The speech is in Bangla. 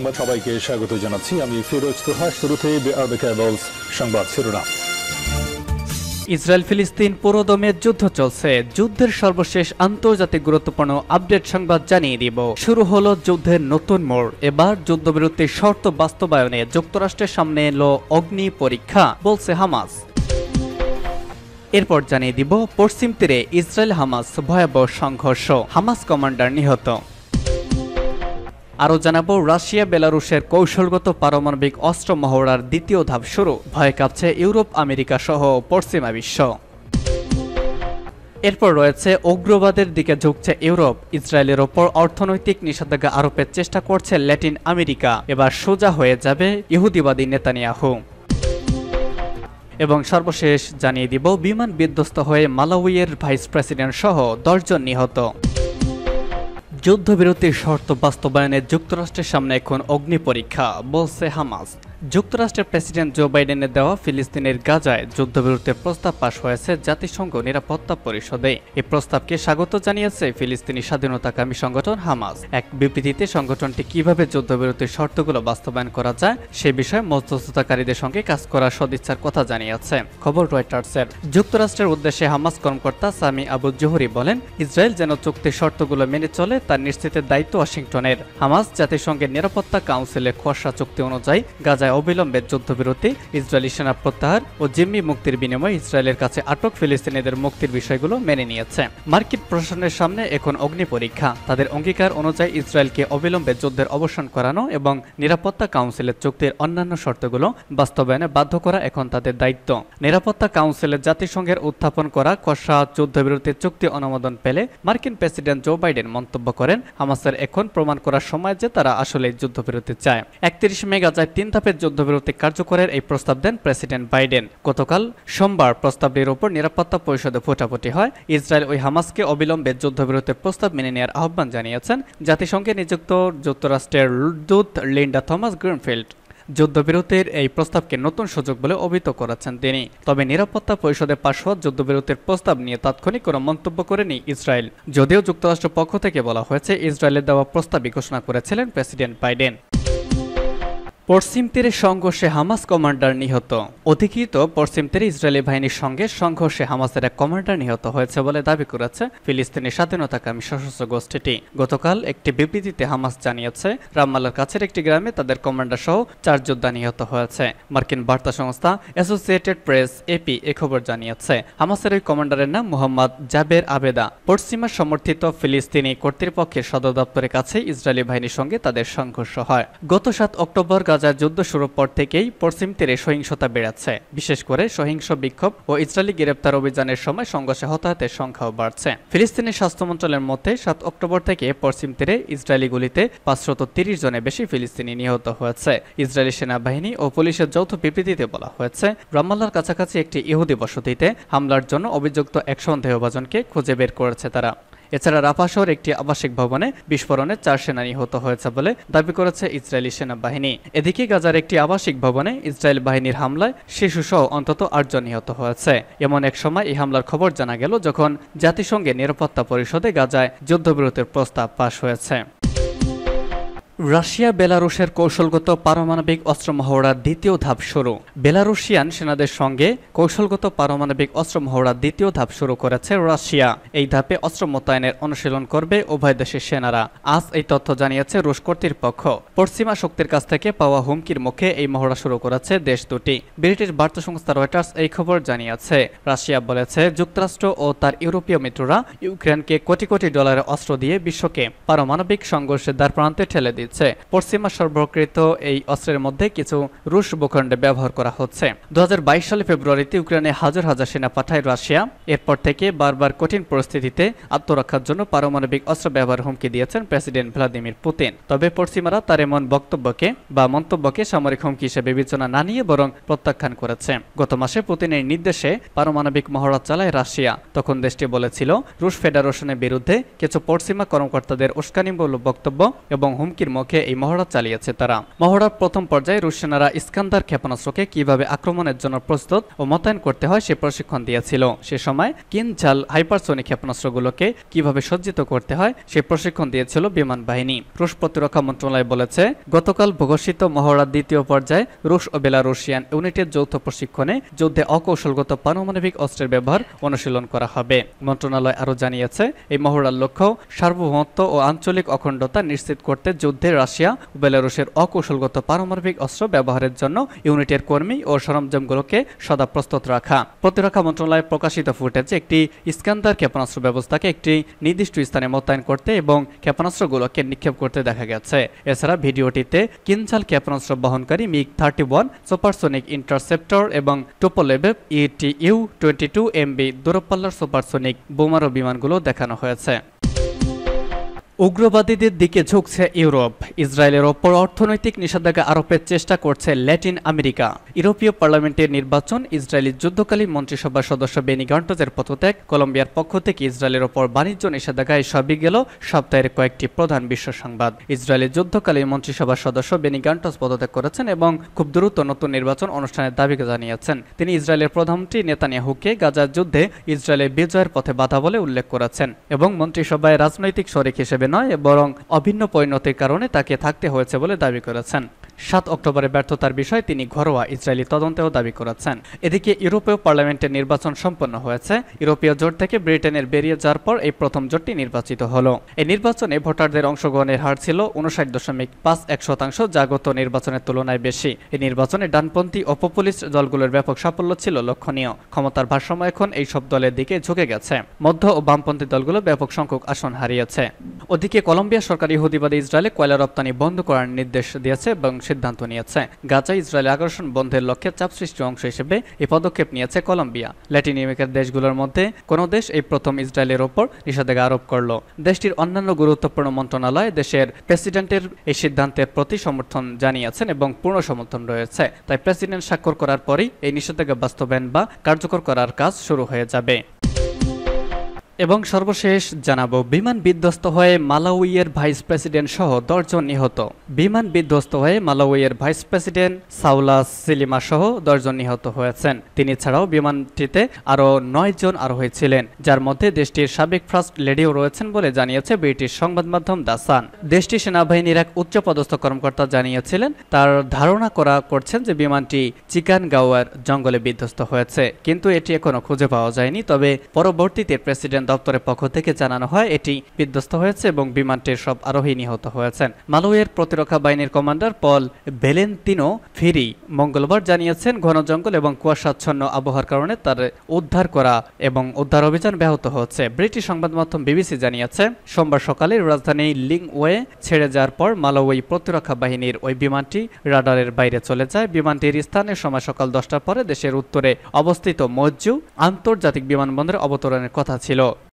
সংবাদ সবাইকে স্বাগত জানাচ্ছি। আমি ফিরোজ তোহা। শুরুতেই আরবে কেবলস সংবাদ শিরোনাম। ইসরায়েল ফিলিস্তিন পুরোদমে যুদ্ধ চলছে। যুদ্ধের সর্বশেষ আন্তর্জাতিক গুরুত্বপূর্ণ আপডেট সংবাদ জানিয়ে দিব। শুরু হলো যুদ্ধের নতুন মোড়। এবার যুদ্ধবিরতির শর্ত বাস্তবায়নে যুক্তরাষ্ট্রের সামনে এলো অগ্নি পরীক্ষা, বলছে হামাস। এরপর জানিয়ে দিব পশ্চিম তীরে ইসরায়েল হামাস ভয়াবহ সংঘর্ষ, হামাস কমান্ডার নিহত। আরও জানাবো রাশিয়া বেলারুশের কৌশলগত পারমাণবিক অস্ত্র মহড়ার দ্বিতীয় ধাপ শুরু, ভয় কাঁপছে ইউরোপ, আমেরিকা সহ পশ্চিমা বিশ্ব। এরপর রয়েছে উগ্রবাদের দিকে ঝুঁকছে ইউরোপ, ইসরায়েলের ওপর অর্থনৈতিক নিষেধাজ্ঞা আরোপের চেষ্টা করছে ল্যাটিন আমেরিকা, এবার সোজা হয়ে যাবে ইহুদিবাদী নেতানিয়াহু। এবং সর্বশেষ জানিয়ে দিব বিমান বিধ্বস্ত হয়ে মালাউইয়ের ভাইস প্রেসিডেন্ট সহ 10 জন নিহত। যুদ্ধবিরতির শর্ত বাস্তবায়নে যুক্তরাষ্ট্রের সামনে এখন অগ্নি পরীক্ষা, বলছে হামাস। যুক্তরাষ্ট্রের প্রেসিডেন্ট জো বাইডেনের দেওয়া ফিলিস্তিনের গাজায় যুদ্ধবিরতির প্রস্তাব পাশ হয়েছে জাতিসংঘ নিরাপত্তা পরিষদে। এই প্রস্তাবকে স্বাগত জানিয়েছে ফিলিস্তিনি স্বাধীনতাকামী সংগঠন হামাস। এক বিবৃতিতে সংগঠনটি কিভাবে যুদ্ধবিরতির শর্তগুলো বাস্তবায়ন করা যায় সে বিষয়ে মধ্যস্থতাকারীদের সঙ্গে কাজ করার সদিচ্ছার কথা জানিয়েছে। খবর রয়টার্সের। যুক্তরাষ্ট্রের উদ্দেশ্যে হামাস কর্মকর্তা সামি আবু জোহরি বলেন, ইসরায়েল যেন চুক্তির শর্তগুলো মেনে চলে তার নিশ্চিতের দায়িত্ব ওয়াশিংটনের। হামাস জাতিসংঘের নিরাপত্তা কাউন্সিলের খসড়া চুক্তি অনুযায়ী গাজায় অবিলম্বে যুদ্ধবিরতি, ইসরায়েলি সেনা প্রত্যাহার ও জিম্মি মুক্তির বিনিময়ে ইসরায়েলের কাছে আটক ফিলিস্তিনিদের মুক্তির বিষয়গুলো মেনে নিয়েছে। মার্কিন প্রশাসনের সামনে এখন অগ্নি পরীক্ষা। তাদের অঙ্গীকার অনুযায়ী ইসরায়েলকে অবিলম্বে যুদ্ধের অবসান করানো এবং নিরাপত্তা কাউন্সিলের চুক্তির অন্যান্য শর্তগুলো বাস্তবায়নে বাধ্য করা এখন তাদের দায়িত্ব। নিরাপত্তা কাউন্সিলের জাতিসংঘের উত্থাপন করা খসড়া যুদ্ধবিরতির চুক্তি অনুমোদন পেলে মার্কিন প্রেসিডেন্ট জো বাইডেন মন্তব্য করেন, হামাসের এখন প্রমাণ করার সময় যে তারা আসলে যুদ্ধবিরতি চায়। 31 মে গাজায় 3 ধাপের যুদ্ধবিরতি কার্যকরের এই প্রস্তাব দেন প্রেসিডেন্ট বাইডেন। গতকাল সোমবার প্রস্তাবটির উপর নিরাপত্তা পরিষদে ভোটাভুটি হয়। ইসরায়েল ওই হামাসকে অবিলম্বে যুদ্ধবিরতির প্রস্তাব মেনে নেওয়ার আহ্বান জানিয়েছেন জাতিসংঘে নিযুক্ত যুক্তরাষ্ট্রের দূত লিন্ডা থমাস গ্রিনফিল্ড। যুদ্ধবিরতির এই প্রস্তাবকে নতুন সুযোগ বলে অভিহিত করেছেন তিনি। তবে নিরাপত্তা পরিষদে পাশ হওয়া যুদ্ধবিরতির প্রস্তাব নিয়ে তাৎক্ষণিক কোনো মন্তব্য করেনি ইসরায়েল। যদিও যুক্তরাষ্ট্রের পক্ষ থেকে বলা হয়েছে ইসরায়েলের দেওয়া প্রস্তাবই ঘোষণা করেছিলেন প্রেসিডেন্ট বাইডেন। পশ্চিম তীরে সংঘর্ষে হামাস কমান্ডার নিহত। অধিকৃত পশ্চিম তীরে ইসরায়েলি বাহিনীর সঙ্গে সংঘর্ষে হামাসের এক কমান্ডার নিহত হয়েছে বলে দাবি করেছে ফিলিস্তিনি স্বাধীনতাকামী সশস্ত্র গোষ্ঠীটি। গতকাল একটি বিবৃতিতে হামাস জানিয়েছে রামাল্লার কাছের একটি গ্রামে তাদের কমান্ডার সহ 4 যোদ্ধা নিহত হয়েছে। মার্কিন বার্তা সংস্থা অ্যাসোসিয়েটেড প্রেস এপি এ খবর জানিয়েছে। হামাসের ওই কমান্ডারের নাম মোহাম্মদ জাবের আবেদা। পশ্চিমা সমর্থিত ফিলিস্তিনি কর্তৃপক্ষের সদর দপ্তরের কাছে ইসরায়েলি বাহিনীর সঙ্গে তাদের সংঘর্ষ হয়। গত 7 অক্টোবর গাজার যুদ্ধ শুরুর পর থেকেই পশ্চিম তীরে সহিংসতা বেড়েছে। বিশেষ করে সহিংস বিক্ষোভ ও ইসরায়েলি গ্রেপ্তার অভিযানের সময় সংঘর্ষে হতাহতের সংখ্যাও বাড়ছে। ফিলিস্তিনি স্বাস্থ্য মন্ত্রণালয়ের মতে 7 অক্টোবর থেকে পশ্চিম তীরে ইসরায়েলি গুলিতে 530 জনের বেশি ফিলিস্তিনি নিহত হয়েছে। ইসরায়েলি সেনাবাহিনী ও পুলিশের যৌথ বিবৃতিতে বলা হয়েছে রামাল্লার কাছাকাছি একটি ইহুদি বসতিতে হামলার জন্য অভিযুক্ত এক সন্দেহভাজনকে খুঁজে বের করেছে তারা। এছাড়া রাফা শহর একটি আবাসিক ভবনে বিস্ফোরণে 4 সেনা নিহত হয়েছে বলে দাবি করেছে ইসরায়েলি সেনাবাহিনী। এদিকে গাজার একটি আবাসিক ভবনে ইসরায়েল বাহিনীর হামলায় শিশুসহ অন্তত 8 জন নিহত হয়েছে। এমন এক সময় এই হামলার খবর জানা গেল যখন জাতিসংঘের নিরাপত্তা পরিষদে গাজায় যুদ্ধবিরতির প্রস্তাব পাশ হয়েছে। রাশিয়া বেলারুশের কৌশলগত পারমাণবিক অস্ত্র মহড়ার দ্বিতীয় ধাপ শুরু। বেলারুশিয়ান সেনাদের সঙ্গে কৌশলগত পারমাণবিক অস্ত্র মহড়ার দ্বিতীয় ধাপ শুরু করেছে রাশিয়া। এই ধাপে অস্ত্র মোতায়েনের অনুশীলন করবে উভয় দেশের সেনারা। আজ এই তথ্য জানিয়েছে রুশ কর্তৃপক্ষ। পশ্চিমা শক্তির কাছ থেকে পাওয়া হুমকির মুখে এই মহড়া শুরু করেছে দেশ দুটি। ব্রিটিশ বার্তা সংস্থা রয়টার্স এই খবর জানিয়েছে। রাশিয়া বলেছে যুক্তরাষ্ট্র ও তার ইউরোপীয় মিত্ররা ইউক্রেনকে কোটি কোটি ডলারের অস্ত্র দিয়ে বিশ্বকে পারমাণবিক সংঘর্ষের দ্বারপ্রান্তে ঠেলে দিচ্ছে। পশ্চিমা সরবরাহকৃত এই অস্ত্রের মধ্যে কিছু রুশ ভূখণ্ডে ব্যবহার করা হচ্ছে। 2022 সালে ফেব্রুয়ারিতে ইউক্রেনে হাজার হাজার সেনা পাঠায় রাশিয়া। এরপর থেকে বারবার কঠিন পরিস্থিতিতে আত্মরক্ষার জন্য পারমাণবিক অস্ত্র ব্যবহার হুমকি দিয়েছেন প্রেসিডেন্ট ভ্লাদিমির পুতিন। তবে পশ্চিমারা তার এমন মন্তব্যকে সামরিক হুমকি হিসেবে বিবেচনা না নিয়ে বরং প্রত্যাখ্যান করেছে। গত মাসে পুতিনের নির্দেশে পারমাণবিক মহড়া চালায় রাশিয়া। তখন দেশটি বলেছিল রুশ ফেডারেশনের বিরুদ্ধে কিছু পশ্চিমা কর্মকর্তাদের উস্কানিমূলক বক্তব্য এবং হুমকির মুখে এই মহড়া চালিয়েছে তারা। মহড়ার প্রথম পর্যায়ে রুশ সেনারা ইস্কান্দার ক্ষেপণাস্ত্রকে কিভাবে আক্রমণের জন্য প্রস্তুত ও মোতায়েন করতে হয় সে প্রশিক্ষণ দিয়েছিল। সে সময় কিনঝাল হাইপারসোনিক ক্ষেপণাস্ত্রগুলোকে কিভাবে সজ্জিত করতে হয় সে প্রশিক্ষণ দিয়েছিল বিমান বাহিনী। রুশ প্রতিরক্ষা মন্ত্রণালয় বলেছে, গতকাল ঘোষিত মহড়ার দ্বিতীয় পর্যায়ে রুশ ও বেলারুশিয়ান ইউনিটের যৌথ প্রশিক্ষণে যুদ্ধে অকৌশলগত পারমাণবিক অস্ত্রের ব্যবহার অনুশীলন করা হবে। মন্ত্রণালয় আরও জানিয়েছে, এই মহড়ার লক্ষ্য সার্বভৌমত্ব ও আঞ্চলিক অখণ্ডতা নিশ্চিত করতে যুদ্ধে রাশিয়া ও বেলারুশের অকৌশলগত পারমাণবিক অস্ত্র ব্যবহারের জন্য ইউনিটের কর্মী ও সরঞ্জামগুলোকে সদা প্রস্তুত রাখা। প্রতিরক্ষা মন্ত্রণালয়ে প্রকাশিত ফুটেজে একটি ইস্কান্দার ক্ষেপণাস্ত্র ব্যবস্থাকে একটি নির্দিষ্ট স্থানে মোতায়েন করতে এবং ক্ষেপণাস্ত্রগুলোকে নিক্ষেপ করতে দেখা গেছে। এছাড়া ভিডিওটিতে কিনঝাল ক্ষেপণাস্ত্র বহনকারী MiG-31 সুপারসোনিক ইন্টারসেপ্টর এবং টোপোলেভ ETU-22MB দূরপাল্লার সুপারসোনিক বোমারু বিমানগুলো দেখানো হয়েছে। উগ্রবাদীদের দিকে ঝুঁকছে ইউরোপ। ইসরায়েলের ওপর অর্থনৈতিক নিষেধাজ্ঞা আরোপের চেষ্টা করছে ল্যাটিন আমেরিকা। ইউরোপীয় পার্লামেন্টের নির্বাচন, ইসরায়েলি যুদ্ধকালীন মন্ত্রিসভার সদস্য বেনি গান্টজের পদত্যাগ, কলম্বিয়ার পক্ষ থেকে ইসরায়েলের ওপর বাণিজ্য নিষেধাজ্ঞা সবই গেল সপ্তাহের কয়েকটি প্রধান বিশ্ব সংবাদ। ইসরায়েলের যুদ্ধকালীন মন্ত্রিসভার সদস্য বেনি গান্টজ পদত্যাগ করেছেন এবং খুব দ্রুত নতুন নির্বাচন অনুষ্ঠানের দাবি জানিয়েছেন। তিনি ইসরায়েলের প্রধানমন্ত্রী নেতানিয়াহুকে গাজার যুদ্ধে ইসরায়েলের বিজয়ের পথে বাধা বলে উল্লেখ করেছেন এবং মন্ত্রিসভায় রাজনৈতিক শরিক হিসেবে নয় বরং অভিন্ন পরিণতির কারণে তাকে থাকতে হয়েছে বলে দাবি করেছেন। 7 অক্টোবরের ব্যর্থতার বিষয়ে তিনি ঘরোয়া ইসরায়েলি তদন্তেও দাবি করেছেন। এদিকে ইউরোপীয় পার্লামেন্টের নির্বাচন সম্পন্ন হয়েছে। ইউরোপীয় জোট থেকে ব্রিটেনের বেরিয়ে যাওয়ার পর এই প্রথম জোটটি নির্বাচিত হলো। এই নির্বাচনে ভোটারদের অংশগ্রহণের হার ছিল 59.51%, যা গত নির্বাচনের তুলনায় বেশি। এই নির্বাচনে ডানপন্থী ও পপুলিস্ট দলগুলোর ব্যাপক সাফল্য ছিল লক্ষণীয়। ক্ষমতার ভারসাম্য এখন এই সব দলের দিকে ঝুঁকে গেছে। মধ্য ও বামপন্থী দলগুলো ব্যাপক সংখ্যক আসন হারিয়েছে। ওদিকে কলম্বিয়া সরকার ইহুদিবাদী ইসরায়েলে কয়লা রপ্তানি বন্ধ করার নির্দেশ দিয়েছে এবং সিদ্ধান্ত নিয়েছে। গাজায় ইসরায়েলের আগ্রাসন বন্ধের লক্ষ্যে চাপ সৃষ্টির অংশ হিসেবে এই পদক্ষেপ নিয়েছে কলম্বিয়া। ল্যাটিন আমেরিকার দেশগুলোর মধ্যে কোনো দেশ এই প্রথম ইসরায়েলের ওপর নিষেধাজ্ঞা আরোপ করল। দেশটির অন্যান্য গুরুত্বপূর্ণ মন্ত্রণালয় দেশের প্রেসিডেন্টের এই সিদ্ধান্তের প্রতি সমর্থন জানিয়েছেন এবং পূর্ণ সমর্থন রয়েছে। তাই প্রেসিডেন্ট স্বাক্ষর করার পরই এই নিষেধাজ্ঞা বাস্তবায়ন বা কার্যকর করার কাজ শুরু হয়ে যাবে। এবং সর্বশেষ জানাবো, বিমান বিধ্বস্ত হয়ে মালাউইয়ের ভাইস প্রেসিডেন্ট সহ 10 জন নিহত। বিমান বিধ্বস্ত হয়ে মালাউইয়ের ভাইস প্রেসিডেন্ট সাউলা সিলিমা সহ 10 জন নিহত হয়েছেন। তিনি ছাড়াও বিমানটিতে আরও 9 জন আরোহী ছিলেন, যার মধ্যে দেশটির সাবেক ফার্স্ট লেডিও রয়েছেন বলে জানিয়েছে ব্রিটিশ সংবাদ মাধ্যম দ্য সান। দেশটির সেনাবাহিনীর এক উচ্চপদস্থ কর্মকর্তা জানিয়েছিলেন, তার ধারণা করছেন যে বিমানটি চিকানগাওয়ার জঙ্গলে বিধ্বস্ত হয়েছে, কিন্তু এটি এখনো খুঁজে পাওয়া যায়নি। তবে পরবর্তীতে প্রেসিডেন্ট দপ্তরের পক্ষ থেকে জানানো হয় এটি বিধ্বস্ত হয়েছে এবং বিমানটির সব আরোহী নিহত হয়েছেন। মালাউইয়ের প্রতিরক্ষা বাহিনীর কমান্ডার পল ভ্যালেন্তিনো ফেরি মঙ্গলবার জানিয়েছেন, ঘন জঙ্গল এবং কুয়াশাচ্ছন্ন আবহাওয়ার কারণে তার উদ্ধার করা এবং উদ্ধার অভিযান ব্যাহত হচ্ছে। ব্রিটিশ সংবাদ মাধ্যম বিবিসি জানিয়েছে, সোমবার সকালে রাজধানী লিংওয়ে ছেড়ে যাওয়ার পর মালাউই প্রতিরক্ষা বাহিনীর ওই বিমানটি রাডারের বাইরে চলে যায়। বিমানটির স্থানের সময় সকাল 10টার পরে দেশের উত্তরে অবস্থিত মজ্জু আন্তর্জাতিক বিমানবন্দরে অবতরণের কথা ছিল।